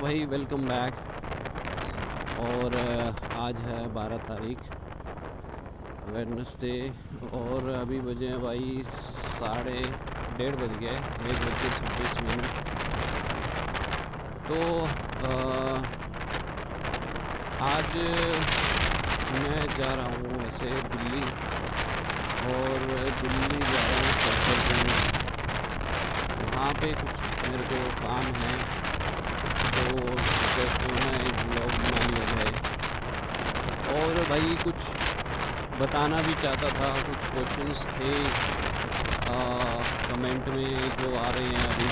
भाई welcome back. और आज है 12 तारीख वेडनेसडे और अभी बजे हैं भाई 1:30 बज गए, 1:26। तो आज मैं जा रहा हूँ वैसे दिल्ली, और दिल्ली जा रहा हूँ सफर। वहाँ पे कुछ मेरे को काम है, तो सोचा क्यों ना एक ब्लॉग बना लिया जाए। और भाई कुछ बताना भी चाहता था, कुछ क्वेश्चंस थे कमेंट में जो आ रहे हैं अभी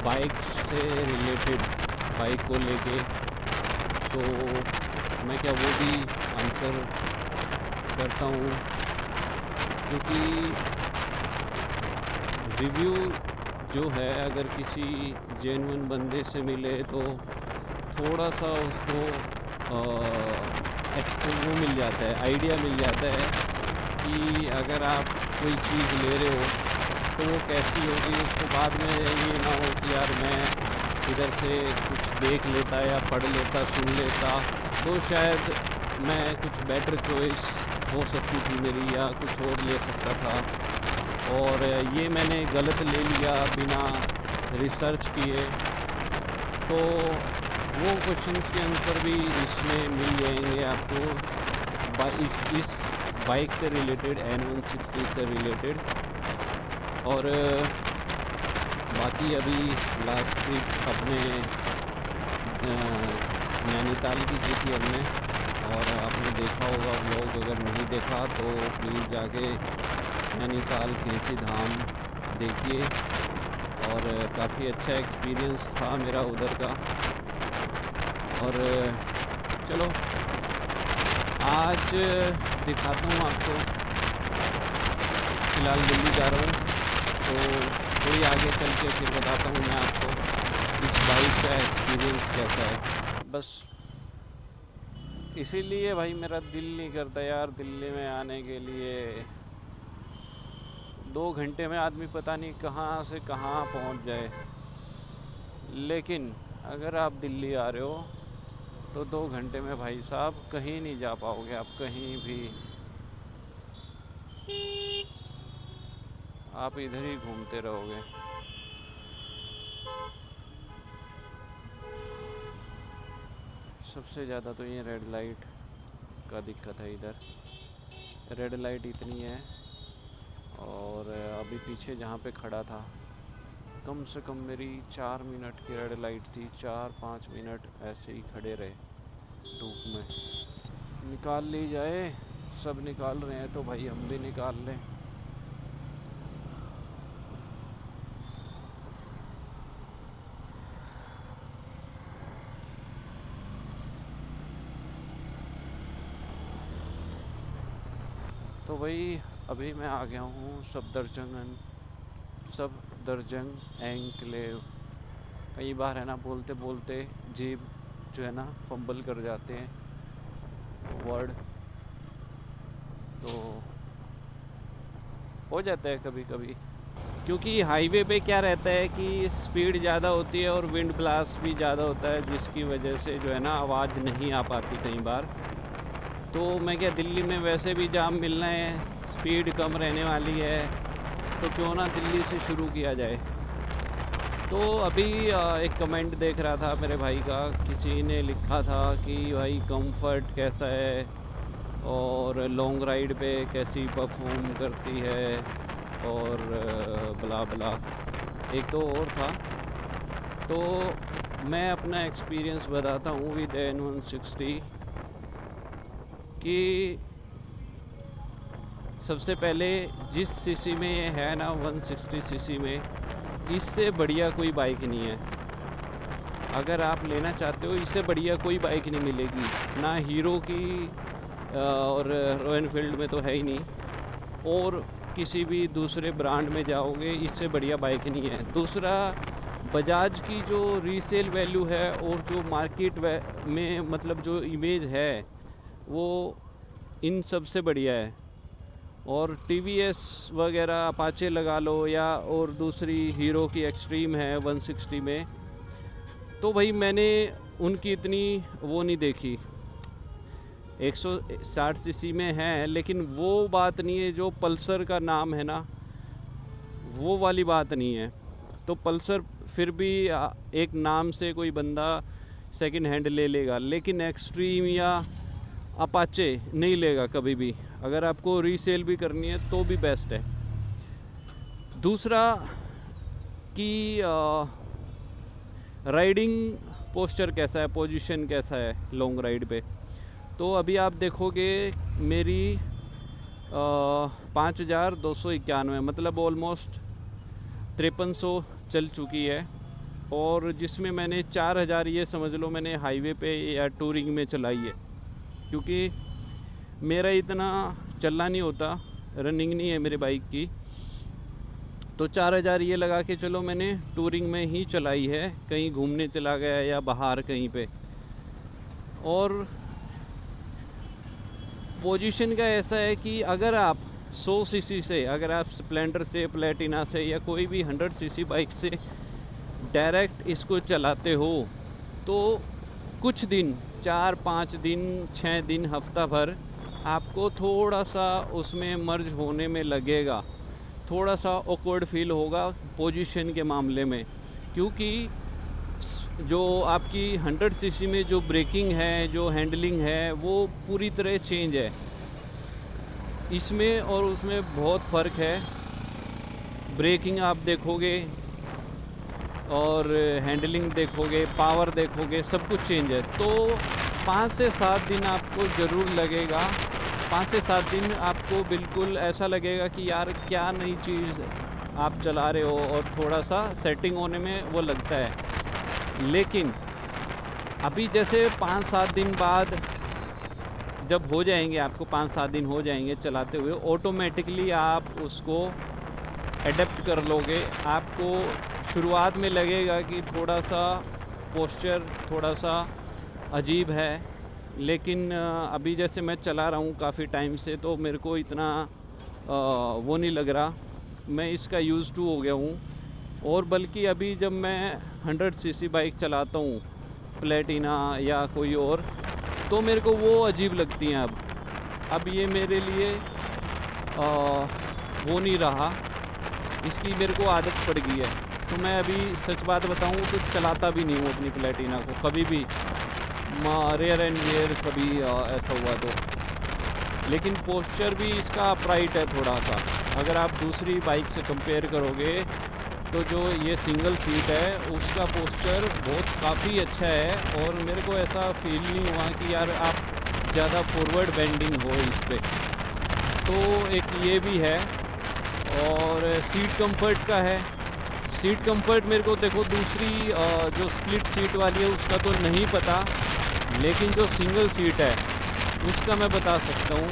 बाइक से रिलेटेड, बाइक को लेके, तो मैं क्या वो भी आंसर करता हूँ, क्योंकि रिव्यू जो है अगर किसी जेन्युइन बंदे से मिले तो थोड़ा सा उसको वो मिल जाता है, आइडिया मिल जाता है कि अगर आप कोई चीज़ ले रहे हो तो वो कैसी होगी। उसको बाद में ये ना हो कि यार मैं इधर से कुछ देख लेता या पढ़ लेता, सुन लेता, तो शायद मैं कुछ बेटर चॉइस हो सकती थी मेरी, या कुछ और ले सकता था। और ये मैंने गलत ले लिया बिना रिसर्च किए, तो वो क्वेश्चंस के आंसर भी इसमें मिल जाएंगे आपको इस बाइक से रिलेटेड, N160 से रिलेटेड। और बाकी अभी लास्ट ट्रिप अपने नैनीताल की थी हमने, और आपने देखा होगा व्लॉग, अगर नहीं देखा तो प्लीज़ जाके नैनीताल कैंची धाम देखिए। और काफ़ी अच्छा एक्सपीरियंस था मेरा उधर का। और चलो आज दिखाता हूँ आपको, फ़िलहाल दिल्ली जा रहा हूँ, तो थोड़ी आगे चल के फिर बताता हूँ मैं आपको इस बाइक का एक्सपीरियंस कैसा है। बस इसीलिए भाई मेरा दिल नहीं करता यार दिल्ली में आने के लिए। 2 घंटे में आदमी पता नहीं कहाँ से कहाँ पहुँच जाए, लेकिन अगर आप दिल्ली आ रहे हो तो 2 घंटे में भाई साहब कहीं नहीं जा पाओगे, आप कहीं भी, आप इधर ही घूमते रहोगे। सबसे ज़्यादा तो ये रेड लाइट का दिक्कत है इधर, रेड लाइट इतनी है। और अभी पीछे जहाँ पे खड़ा था, कम से कम मेरी 4 मिनट की रेड लाइट थी, 4-5 मिनट ऐसे ही खड़े रहे धूप में। निकाल ली जाए, सब निकाल रहे हैं तो भाई हम भी निकाल लें। तो भाई अभी मैं आ गया हूँ सफदरजंग एनक्लेव। कई बार है ना बोलते बोलते जीभ जो है ना फंबल कर जाते हैं वर्ड, तो हो जाता है कभी कभी, क्योंकि हाईवे पे क्या रहता है कि स्पीड ज़्यादा होती है और विंड ब्लास्ट भी ज़्यादा होता है, जिसकी वजह से जो है ना आवाज़ नहीं आ पाती कई बार। तो मैं क्या, दिल्ली में वैसे भी जाम मिलना है, स्पीड कम रहने वाली है, तो क्यों ना दिल्ली से शुरू किया जाए। तो अभी एक कमेंट देख रहा था मेरे भाई का, किसी ने लिखा था कि भाई कंफर्ट कैसा है और लॉन्ग राइड पे कैसी परफॉर्म करती है, और बला बला एक तो और था। तो मैं अपना एक्सपीरियंस बताता हूँ विद N160 कि सबसे पहले जिस सीसी में ये है ना 160 सीसी में, इससे बढ़िया कोई बाइक नहीं है। अगर आप लेना चाहते हो, इससे बढ़िया कोई बाइक नहीं मिलेगी, ना हीरो की और रॉयल एनफील्ड में तो है ही नहीं, और किसी भी दूसरे ब्रांड में जाओगे इससे बढ़िया बाइक नहीं है। दूसरा, बजाज की जो रीसेल वैल्यू है और जो मार्केट में मतलब जो इमेज है वो इन सब से बढ़िया है। और TVS वगैरह अपाचे लगा लो, या और दूसरी हीरो की एक्सट्रीम है 160 में, तो भाई मैंने उनकी इतनी वो नहीं देखी, 160 सीसी में है, लेकिन वो बात नहीं है जो पल्सर का नाम है ना, वो वाली बात नहीं है। तो पल्सर फिर भी एक नाम से कोई बंदा सेकंड हैंड ले लेगा, लेकिन एक्सट्रीम या अपाचे नहीं लेगा कभी भी। अगर आपको रीसेल भी करनी है तो भी बेस्ट है। दूसरा कि राइडिंग पोस्चर कैसा है, पोजीशन कैसा है लॉन्ग राइड पे। तो अभी आप देखोगे मेरी 5291, मतलब ऑलमोस्ट 5300 चल चुकी है, और जिसमें मैंने 4000 ये समझ लो मैंने हाईवे पे या टूरिंग में चलाई है, क्योंकि मेरा इतना चलना नहीं होता, रनिंग नहीं है मेरी बाइक की। तो 4000 ये लगा के चलो मैंने टूरिंग में ही चलाई है, कहीं घूमने चला गया या बाहर कहीं पे। और पोजीशन का ऐसा है कि अगर आप 100 सीसी से, अगर आप स्प्लेंडर से, प्लेटिना से या कोई भी 100 सीसी बाइक से डायरेक्ट इसको चलाते हो, तो कुछ दिन, 4-5 दिन, 6 दिन, हफ्ता भर आपको थोड़ा सा उसमें मर्ज होने में लगेगा, थोड़ा सा ऑकवर्ड फील होगा पोजीशन के मामले में, क्योंकि जो आपकी 100 सीसी में जो ब्रेकिंग है, जो हैंडलिंग है, वो पूरी तरह चेंज है। इसमें और उसमें बहुत फ़र्क है। ब्रेकिंग आप देखोगे और हैंडलिंग देखोगे, पावर देखोगे, सब कुछ चेंज है। तो 5 से 7 दिन आपको ज़रूर लगेगा, 5 से 7 दिन आपको बिल्कुल ऐसा लगेगा कि यार क्या नई चीज़ आप चला रहे हो, और थोड़ा सा सेटिंग होने में वो लगता है। लेकिन अभी जैसे 5-7 दिन बाद जब हो जाएंगे, आपको 5-7 दिन हो जाएंगे चलाते हुए, ऑटोमेटिकली आप उसको एडेप्ट कर लोगे। आपको शुरुआत में लगेगा कि थोड़ा सा पोस्चर थोड़ा सा अजीब है, लेकिन अभी जैसे मैं चला रहा हूँ काफ़ी टाइम से, तो मेरे को इतना वो नहीं लग रहा, मैं इसका यूज़ टू हो गया हूँ। और बल्कि अभी जब मैं 100 सीसी बाइक चलाता हूँ, प्लेटिना या कोई और, तो मेरे को वो अजीब लगती हैं। अब ये मेरे लिए वो नहीं रहा, इसकी मेरे को आदत पड़ गई है। तो मैं अभी सच बात बताऊँ तो चलाता भी नहीं हूँ अपनी प्लेटिना को कभी भी, रेयर एंड रेयर कभी ऐसा हुआ तो। लेकिन पोस्चर भी इसका अपराइट है थोड़ा सा, अगर आप दूसरी बाइक से कंपेयर करोगे तो जो ये सिंगल सीट है उसका पोस्चर बहुत काफ़ी अच्छा है, और मेरे को ऐसा फील नहीं हुआ कि यार आप ज़्यादा फॉरवर्ड बेंडिंग हो इस पे। तो एक ये भी है। और सीट कंफर्ट का है, सीट कंफर्ट मेरे को देखो दूसरी जो स्प्लिट सीट वाली है उसका तो नहीं पता, लेकिन जो सिंगल सीट है उसका मैं बता सकता हूँ।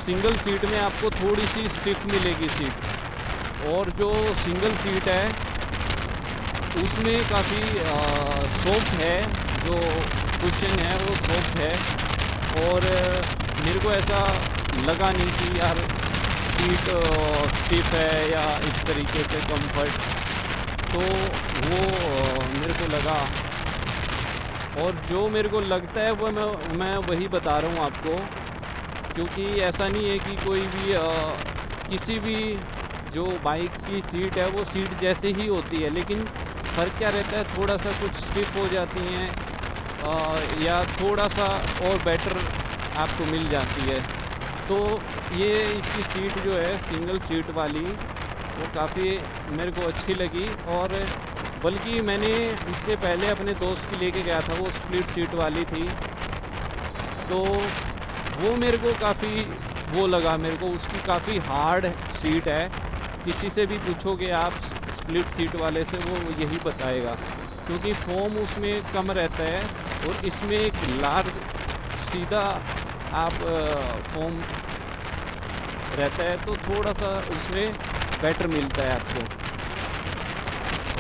सिंगल सीट में आपको थोड़ी सी स्टिफ मिलेगी सीट, और जो सिंगल सीट है उसमें काफ़ी सॉफ्ट है, जो कुशन है वो सॉफ्ट है। और मेरे को ऐसा लगा नहीं कि यार सीट स्टिफ है या इस तरीके से कंफर्ट, तो वो मेरे को लगा। और जो मेरे को लगता है वो मैं वही बता रहा हूँ आपको, क्योंकि ऐसा नहीं है कि कोई भी किसी भी जो बाइक की सीट है वो सीट जैसे ही होती है, लेकिन फ़र्क क्या रहता है, थोड़ा सा कुछ स्टिफ हो जाती हैं या थोड़ा सा और बेटर आपको मिल जाती है। तो ये इसकी सीट जो है सिंगल सीट वाली, वो काफ़ी मेरे को अच्छी लगी। और बल्कि मैंने इससे पहले अपने दोस्त की लेके गया था, वो स्प्लिट सीट वाली थी, तो वो मेरे को काफ़ी वो लगा, मेरे को उसकी काफ़ी हार्ड सीट है। किसी से भी पूछोगे आप स्प्लिट सीट वाले से, वो यही बताएगा, क्योंकि फोम उसमें कम रहता है और इसमें एक लार्ज सीधा आप फोम रहता है, तो थोड़ा सा उसमें बेटर मिलता है आपको।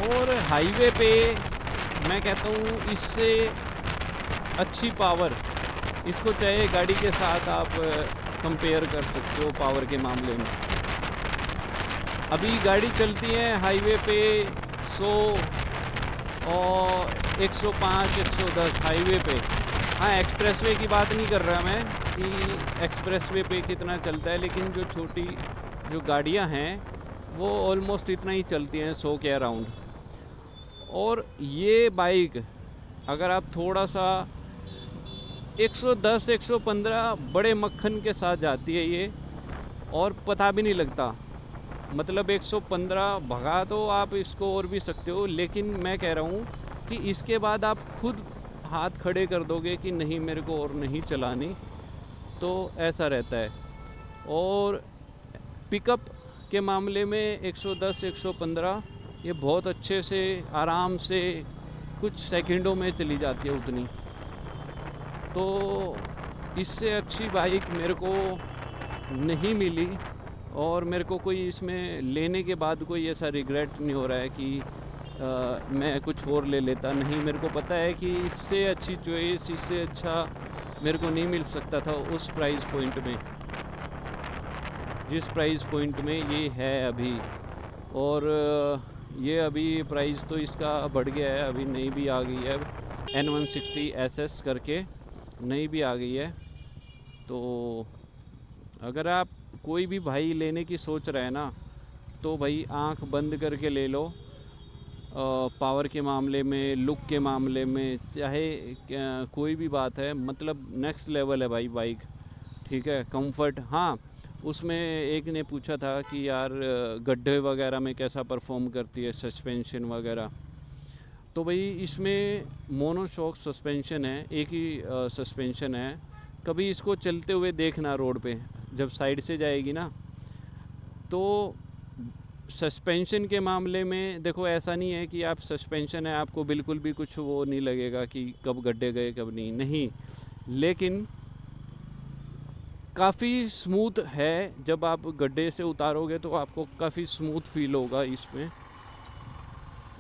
और हाईवे पे मैं कहता हूँ इससे अच्छी पावर, इसको चाहे गाड़ी के साथ आप कंपेयर कर सकते हो पावर के मामले में। अभी गाड़ी चलती है हाईवे पे 100 और 105 110 हाईवे पे। हाँ, एक्सप्रेसवे की बात नहीं कर रहा मैं कि एक्सप्रेसवे पे कितना चलता है, लेकिन जो छोटी जो गाड़ियाँ हैं वो ऑलमोस्ट इतना ही चलती हैं, 100 के अराउंड। और ये बाइक अगर आप थोड़ा सा 110 115 बड़े मक्खन के साथ जाती है ये, और पता भी नहीं लगता। मतलब 115 भगा तो आप इसको और भी सकते हो, लेकिन मैं कह रहा हूँ कि इसके बाद आप खुद हाथ खड़े कर दोगे कि नहीं मेरे को और नहीं चलानी, तो ऐसा रहता है। और पिकअप के मामले में 110 115 ये बहुत अच्छे से आराम से कुछ सेकंडों में चली जाती है उतनी। तो इससे अच्छी बाइक मेरे को नहीं मिली, और मेरे को कोई इसमें लेने के बाद कोई ऐसा रिग्रेट नहीं हो रहा है कि मैं कुछ और ले लेता। नहीं, मेरे को पता है कि इससे अच्छी चॉइस, इससे अच्छा मेरे को नहीं मिल सकता था उस प्राइस पॉइंट में, जिस प्राइस पॉइंट में ये है अभी। और ये अभी प्राइस तो इसका बढ़ गया है, अभी नई भी आ गई है N160 SS करके, नई भी आ गई है। तो अगर आप कोई भी भाई लेने की सोच रहे हैं ना, तो भाई आंख बंद करके ले लो। पावर के मामले में, लुक के मामले में, चाहे कोई भी बात है, मतलब नेक्स्ट लेवल है भाई बाइक। ठीक है, कंफर्ट। हाँ, उसमें एक ने पूछा था कि यार गड्ढे वगैरह में कैसा परफॉर्म करती है सस्पेंशन वगैरह। तो भाई इसमें मोनोशॉक सस्पेंशन है, एक ही सस्पेंशन है। कभी इसको चलते हुए देखना रोड पे, जब साइड से जाएगी ना, तो सस्पेंशन के मामले में देखो ऐसा नहीं है कि आप सस्पेंशन है आपको बिल्कुल भी कुछ वो नहीं लगेगा कि कब गड्ढे गए कब नहीं, लेकिन काफ़ी स्मूथ है। जब आप गड्ढे से उतारोगे तो आपको काफ़ी स्मूथ फील होगा, इसमें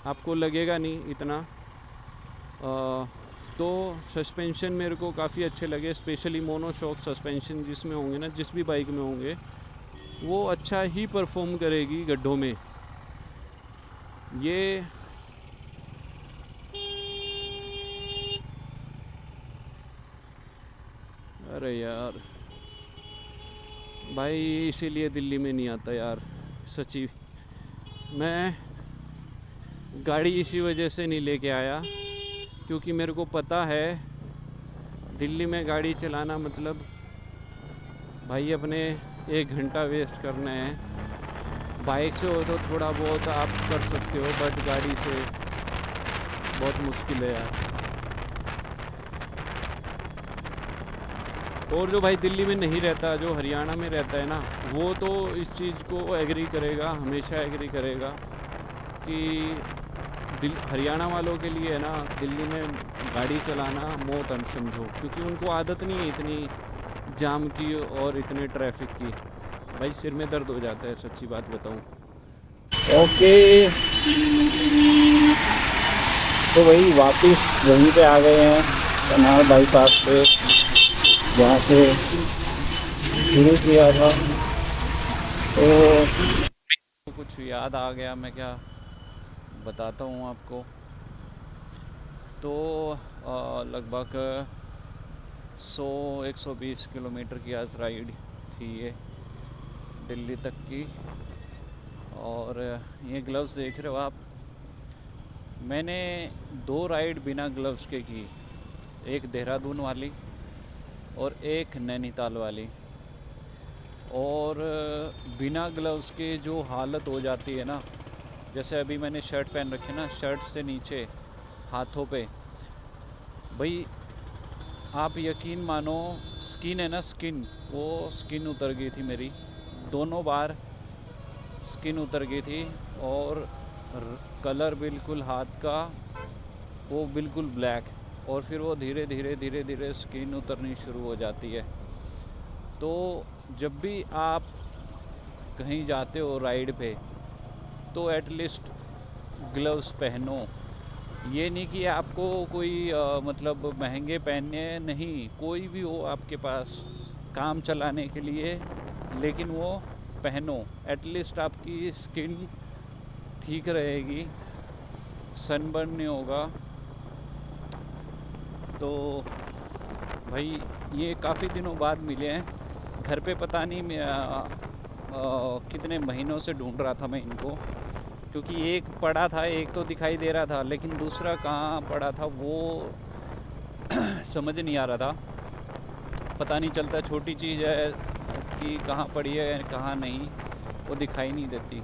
आपको लगेगा नहीं इतना। तो सस्पेंशन मेरे को काफ़ी अच्छे लगे, स्पेशली मोनोशॉक सस्पेंशन जिसमें होंगे ना, जिस भी बाइक में होंगे, वो अच्छा ही परफॉर्म करेगी गड्ढों में। ये अरे यार भाई, इसीलिए दिल्ली में नहीं आता यार, सच्ची। मैं गाड़ी इसी वजह से नहीं लेके आया, क्योंकि मेरे को पता है दिल्ली में गाड़ी चलाना मतलब भाई अपने 1 घंटा वेस्ट करना है। बाइक से हो तो थोड़ा बहुत आप कर सकते हो, बट गाड़ी से बहुत मुश्किल है यार। और जो भाई दिल्ली में नहीं रहता, जो हरियाणा में रहता है ना, वो तो इस चीज़ को एग्री करेगा, हमेशा एग्री करेगा कि हरियाणा वालों के लिए है ना, दिल्ली में गाड़ी चलाना मौत समझो, क्योंकि उनको आदत नहीं है इतनी जाम की और इतने ट्रैफिक की। भाई सिर में दर्द हो जाता है, सच्ची बात बताऊं। ओके, तो वही वापस वहीं पे आ गए हैं, करनाल बाईपास पे, जहाँ से शुरू किया था। तो कुछ याद आ गया, मैं क्या बताता हूँ आपको। तो लगभग 100-120 किलोमीटर की आज राइड थी ये दिल्ली तक की। और ये ग्लव्स देख रहे हो आप, मैंने 2 राइड बिना ग्लव्स के की, एक देहरादून वाली और एक नैनीताल वाली। और बिना ग्लव्स के जो हालत हो जाती है ना, जैसे अभी मैंने शर्ट पहन रखी है ना, शर्ट से नीचे हाथों पे, भाई आप यकीन मानो, स्किन है ना, स्किन, वो स्किन उतर गई थी मेरी, दोनों बार स्किन उतर गई थी। और कलर बिल्कुल हाथ का वो बिल्कुल ब्लैक, और फिर वो धीरे धीरे धीरे धीरे स्किन उतरनी शुरू हो जाती है। तो जब भी आप कहीं जाते हो राइड पे, तो एटलीस्ट ग्लव्स पहनो। ये नहीं कि आपको कोई मतलब महंगे पहनने, नहीं, कोई भी हो आपके पास काम चलाने के लिए, लेकिन वो पहनो, एटलीस्ट आपकी स्किन ठीक रहेगी। सनबर्न नहीं होगा। तो भाई ये काफ़ी दिनों बाद मिले हैं घर पे। पता नहीं कितने महीनों से ढूंढ रहा था मैं इनको, क्योंकि एक पड़ा था, एक तो दिखाई दे रहा था, लेकिन दूसरा कहाँ पड़ा था वो समझ नहीं आ रहा था। पता नहीं चलता, छोटी चीज़ है कि कहाँ पड़ी है कहाँ नहीं, वो दिखाई नहीं देती।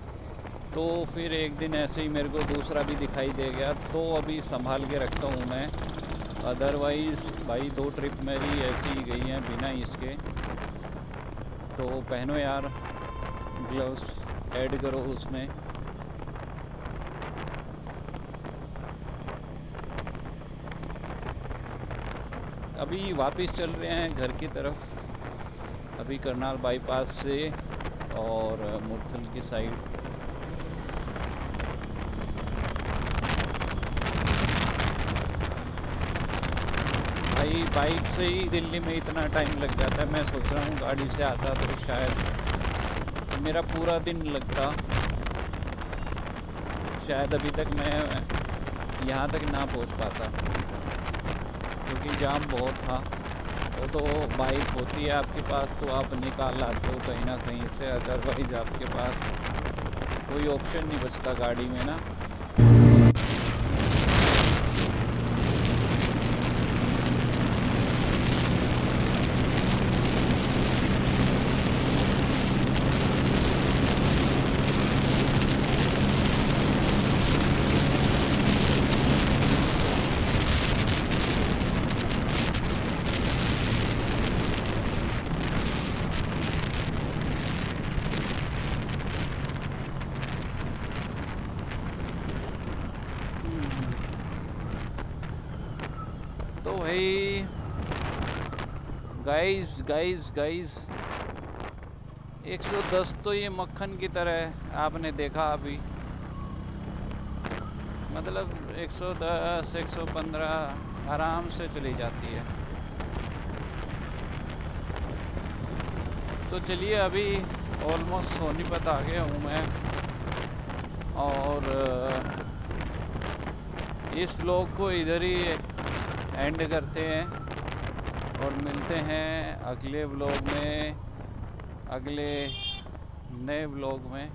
तो फिर एक दिन ऐसे ही मेरे को दूसरा भी दिखाई दे गया, तो अभी संभाल के रखता हूँ मैं। अदरवाइज़ भाई 2 ट्रिप मेरी ऐसी ही गई हैं बिना इसके। तो पहनो यार, ग्लव्स ऐड करो उसमें। अभी वापस चल रहे हैं घर की तरफ, अभी करनाल बाईपास से और मुरथल की साइड। भाई बाइक से ही दिल्ली में इतना टाइम लग जाता है। मैं सोच रहा हूँ गाड़ी से आता तो शायद मेरा पूरा दिन लगता, शायद अभी तक मैं यहाँ तक ना पहुँच पाता, क्योंकि जाम बहुत था। वो तो बाइक होती है आपके पास तो आप निकाल लाते हो कहीं ना कहीं से, अदरवाइज़ आपके पास कोई ऑप्शन नहीं बचता गाड़ी में ना। तो भाई गाइस 110 तो ये मक्खन की तरह है, आपने देखा अभी। मतलब 110 115 आराम से चली जाती है। तो चलिए अभी ऑलमोस्ट सोनीपत आ गया हूँ मैं, और इस व्लॉग को इधर ही एंड करते हैं और मिलते हैं अगले व्लॉग में, अगले नए व्लॉग में।